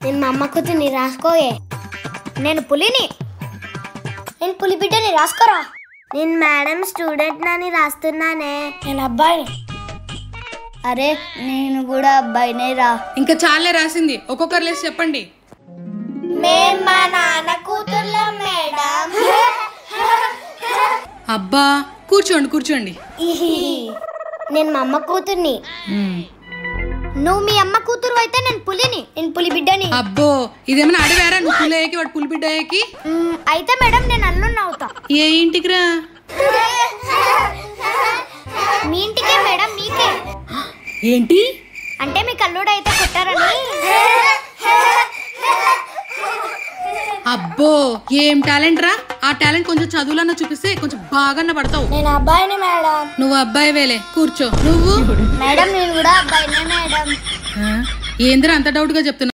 నేను మా అమ్మ కూతుర్ని రాసుకోయే. నేను పులిని. నేను పులి బిడ్డని రాసుకోరా. నేను మేడం స్టూడెంట్ నని రాస్తున్నానే. నేను అబ్బాయిని. అరే నేను కూడా అబ్బాయినే రా. ఇంకా చాలే రాసింది, ఒక్కొక్కరు లేసి చెప్పండి. మేము మా నాన్న కూతుర్లం మేడం. అబ్బా కూర్చోండి కూర్చోండి. నేను మా అమ్మ కూతుర్ని. నువ్వు మీ అమ్మ కూతురు అయితే నేను పులిని. నేను పులి బిడ్డని. అబ్బో ఇదేమన్నా అడిగారా? నువ్వు పులేకి వాడు పులి బిడ్డకి. అయితే మేడం నేను అల్లుని అవుతా. ఏ ఇంటికి రా? మీ ఇంటికే మేడం, మీకే. ఏంటి అంటే మీకు అల్లుడు అయితే కొట్టారని. అబ్బో ఏం టాలెంట్ రా. ఆ టాలెంట్ కొంచెం చదువులన్నా చూపిస్తే కొంచెం బాగా పడతావు. నేను అబ్బాయిని మేడం. నువ్వు అబ్బాయి వేలే, కూర్చో. నువ్వు మేడం నేను కూడా అబ్బాయినే మేడం. ఏందిరా అంత డౌట్ గా చెప్తున్నా?